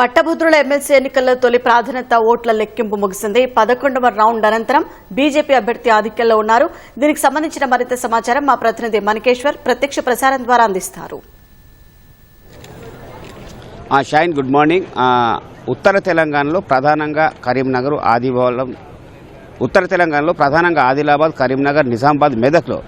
పట్టభద్రుల ఎమ్మెల్సీ ఎన్నికల్లో తొలి ప్రాధాన్యత ఓట్ల లెక్కింపు ముగిసింది. 11వ రౌండ్ అనంతరం బీజేపీ అభ్యర్థి ఆధిక్యంలో ఉన్నారు. దీనికి సంబంధించిన మరింత సమాచారం మా ప్రతినిధి మణికేశ్వర్ ప్రత్యక్ష ప్రసారం ద్వారా అందిస్తారు. Shine, good morning. ఉత్తర తెలంగాణలో ప్రధానంగా కరీంనగర్, ఆదిలాబాద్, కరీంనగర్, నిజామాబాద్, మెదక్లో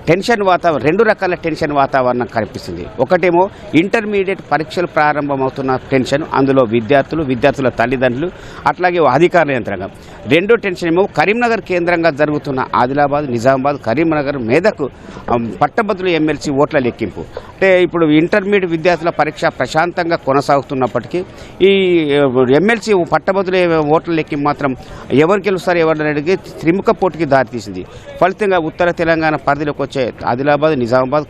టెన్షన్ వాతావరణం, రెండు రకాల టెన్షన్ వాతావరణం కనిపిస్తుంది. ఒకటేమో ఇంటర్మీడియట్ పరీక్షలు ప్రారంభమవుతున్న టెన్షన్, అందులో విద్యార్థుల తల్లిదండ్రులు, అట్లాగే అధికారుల యంత్రాంగం. రెండో టెన్షన్ ఏమో కరీంనగర్ కేంద్రంగా జరుగుతున్న ఆదిలాబాద్, నిజామాబాద్, కరీంనగర్, మెదక్ పట్టభద్రుల ఎమ్మెల్సీ ఓట్ల లెక్కింపు. అంటే ఇప్పుడు ఇంటర్మీడియట్ విద్యార్థుల పరీక్ష ప్రశాంతంగా కొనసాగుతున్నప్పటికీ ఈ ఎమ్మెల్సీ పట్టభద్రుల ఓట్ల లెక్కింపు మాత్రం ఎవరు గెలుస్తారు ఎవరిని త్రిముఖ పోటీకి దారితీసింది. ఫలితంగా ఉత్తర తెలంగాణ పరిధిలోకి వచ్చే ఆదిలాబాద్, నిజామాబాద్,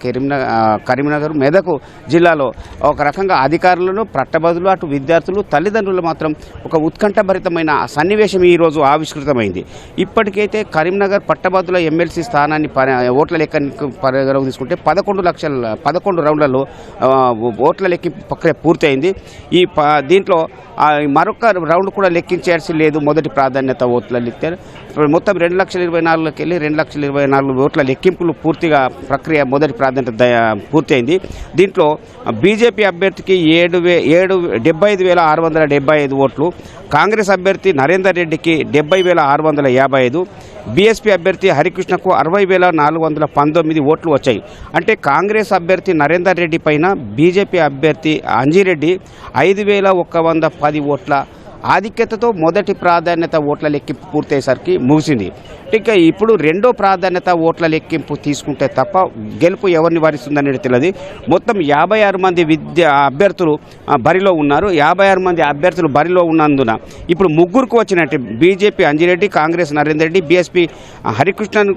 కరీంనగర్, మెదక్ జిల్లాలో ఒక రకంగా అధికారులను, పట్టభద్రులు, అటు విద్యార్థులు, తల్లిదండ్రులు మాత్రం ఒక ఉత్కంఠభరితమైన సన్నివేశం ఈరోజు ఆవిష్కృతమైంది. ఇప్పటికైతే కరీంనగర్ పట్టభద్రుల ఎమ్మెల్సీ స్థానాన్ని ఓట్ల లెక్కింపు పరిగణలోకి తీసుకుంటే 11 రౌండ్లలో ఓట్ల లెక్కింపు ప్రక్రియ పూర్తయింది. దీంట్లో మరొక రౌండ్ కూడా లెక్కించాల్సి లేదు. మొదటి ప్రాధాన్యత ఓట్ల లెక్కారు. మొత్తం 2,24,000కి వెళ్ళి 2,24,000 ఓట్ల లెక్కింపులు పూర్తిగా ప్రక్రియ మొదటి ప్రాధాన్యత పూర్తయింది. దీంట్లో బీజేపీ అభ్యర్థికి 75,675 ఓట్లు, కాంగ్రెస్ అభ్యర్థి నరేందర్ రెడ్డికి 70,655, బీఎస్పీ అభ్యర్థి హరికృష్ణకు 60,419 ఓట్లు వచ్చాయి. అంటే కాంగ్రెస్ అభ్యర్థి నరేందర్ రెడ్డి పైన బీజేపీ అభ్యర్థి అంజిరెడ్డి 5,110 ఓట్ల ఆధిక్యతతో మొదటి ప్రాధాన్యత ఓట్ల లెక్కింపు పూర్తయ్యేసరికి ముగిసింది. ఇక ఇప్పుడు రెండో ప్రాధాన్యత ఓట్ల లెక్కింపు తీసుకుంటే తప్ప గెలుపు ఎవరిని వరిస్తుందనేది తెలియదు. మొత్తం 56 మంది అభ్యర్థులు బరిలో ఉన్నారు. 56 మంది అభ్యర్థులు బరిలో ఉన్నందున ఇప్పుడు ముగ్గురికి వచ్చినట్టు బీజేపీ అంజిరెడ్డి, కాంగ్రెస్ నరేందర్ రెడ్డి, బీఎస్పీ హరికృష్ణన్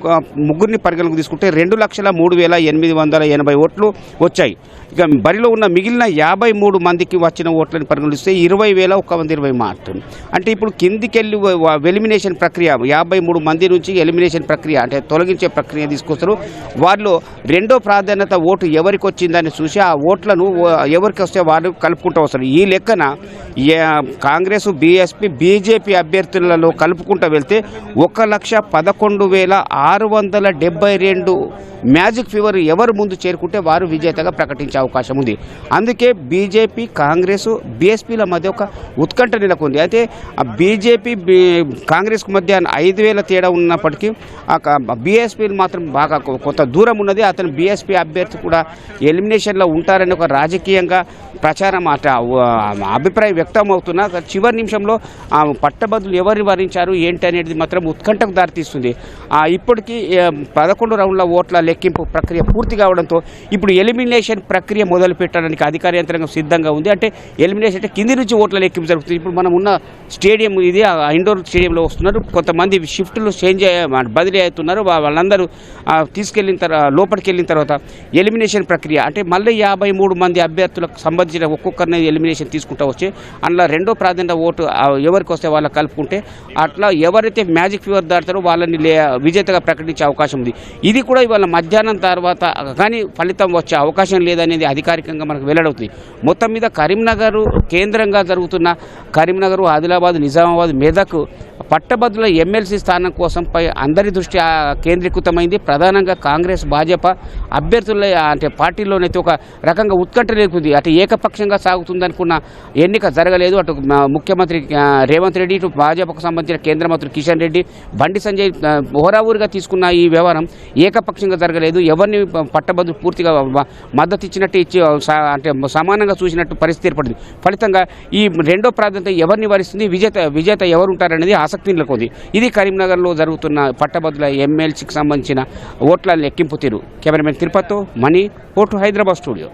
ముగ్గురిని పరిగణలోకి తీసుకుంటే 2,03,880 ఓట్లు వచ్చాయి. ఇక బరిలో ఉన్న మిగిలిన 53 మందికి వచ్చిన ఓట్లను పరిగణిస్తే 20,120 మాత్రం. అంటే ఇప్పుడు కిందికెళ్ళి ఎలిమినేషన్ ప్రక్రియ 53 మంది నుంచి ఎలిమినేషన్ ప్రక్రియ అంటే తొలగించే ప్రక్రియ తీసుకొస్తారు. వాళ్ళు రెండో ప్రాధాన్యత ఓటు ఎవరికి వచ్చిందని చూసి ఆ ఓట్లను ఎవరికి వస్తే వాళ్ళు కలుపుకుంటూ వస్తారు. ఈ లెక్కన కాంగ్రెస్, బీఎస్పీ, బీజేపీ అభ్యర్థులలో కలుపుకుంటూ వెళ్తే 1,11,672 మ్యాజిక్ ఫీవర్ ఎవరు ముందు చేరుకుంటే వారు విజేతగా ప్రకటించే అవకాశం ఉంది. అందుకే బీజేపీ, కాంగ్రెస్, బీఎస్పీల మధ్య ఒక ఉత్కంఠ నెలకొంది. అయితే బీజేపీ, కాంగ్రెస్కు మధ్య 5,000 తేడా ఉన్నప్పటికీ బీఎస్పీ మాత్రం బాగా కొంత దూరం ఉన్నది. అతను బీఎస్పీ అభ్యర్థి కూడా ఎలిమినేషన్లో ఉంటారని ఒక రాజకీయంగా ప్రచారం అభిప్రాయం వ్యక్తం అవుతున్నా చివరి నిమిషంలో పట్టభద్రులు ఎవరిని వరించారు ఏంటి అనేది మాత్రం ఉత్కంఠకు దారితీస్తుంది. ఇప్పటికీ 11 రౌండ్ల ఓట్ల లెక్కింపు ప్రక్రియ పూర్తి కావడంతో ఇప్పుడు ఎలిమినేషన్ ప్రక్రియ మొదలు పెట్టడానికి అధికార యంత్రాంగం సిద్ధంగా ఉంది. అంటే ఎలిమినేషన్ అంటే కింది నుంచి ఓట్ల లెక్కింపు జరుగుతుంది. ఇప్పుడు మనం ఉన్న స్టేడియం ఇది ఇండోర్ స్టేడియంలో వస్తున్నారు. కొంతమంది షిఫ్ట్లు బదిలీ అవుతున్నారు. వాళ్ళందరూ లోపలికి వెళ్ళిన తర్వాత ఎలిమినేషన్ ప్రక్రియ అంటే మళ్ళీ 53 మంది అభ్యర్థులకు సంబంధించిన ఒక్కొక్కరిని ఎలిమినేషన్ తీసుకుంటూ వచ్చి అందులో రెండో ప్రాధాన్యత ఓటు ఎవరికి వస్తే వాళ్ళకి కలుపుకుంటే అట్లా ఎవరైతే మ్యాజిక్ ఫీవర్ దాటుతారో వాళ్ళని విజేతగా ప్రకటించే అవకాశం ఉంది. ఇది కూడా ఇవాళ మధ్యాహ్నం తర్వాత కానీ ఫలితం వచ్చే అవకాశం లేదనేది అధికారికంగా మనకు వెల్లడవుతుంది. మొత్తం మీద కరీంనగర్ కేంద్రంగా జరుగుతున్న కరీంనగర్, ఆదిలాబాద్, నిజామాబాద్, మెదక్ పట్టభద్రుల ఎమ్మెల్సీ స్థానం కోసంపై అందరి దృష్టి కేంద్రీకృతమైంది. ప్రధానంగా కాంగ్రెస్, భాజపా అభ్యర్థుల అంటే పార్టీలోనైతే ఒక రకంగా ఉత్కంఠ లేకుంది. అటు ఏకపక్షంగా సాగుతుందనుకున్న ఎన్నిక జరగలేదు. అటు ముఖ్యమంత్రి రేవంత్ రెడ్డి, ఇటు భాజపాకు సంబంధించిన కేంద్ర మంత్రి కిషన్ రెడ్డి, బండి సంజయ్ హోరావూరుగా తీసుకున్న ఈ వ్యవహారం ఏకపక్షంగా జరగలేదు. ఎవరిని పట్టభద్రులు పూర్తిగా మద్దతు ఇచ్చినట్టు అంటే సమానంగా చూసినట్టు పరిస్థితి ఏర్పడింది. ఫలితంగా ఈ రెండో ప్రాధాన్యత ఎవరిని వరిస్తుంది, విజేత ఎవరు ఉంటారనేది ఆసక్తి నెలకొంది. ఇది కరీంనగర్లో జరుగుతున్న పట్టభద్రుల ఎమ్మెల్సీకి సంబంధించిన ఓట్ల లెక్కింపు తీరు. కెమెరామెన్ తిరుపతితో మణి, హైదరాబాద్ స్టూడియో.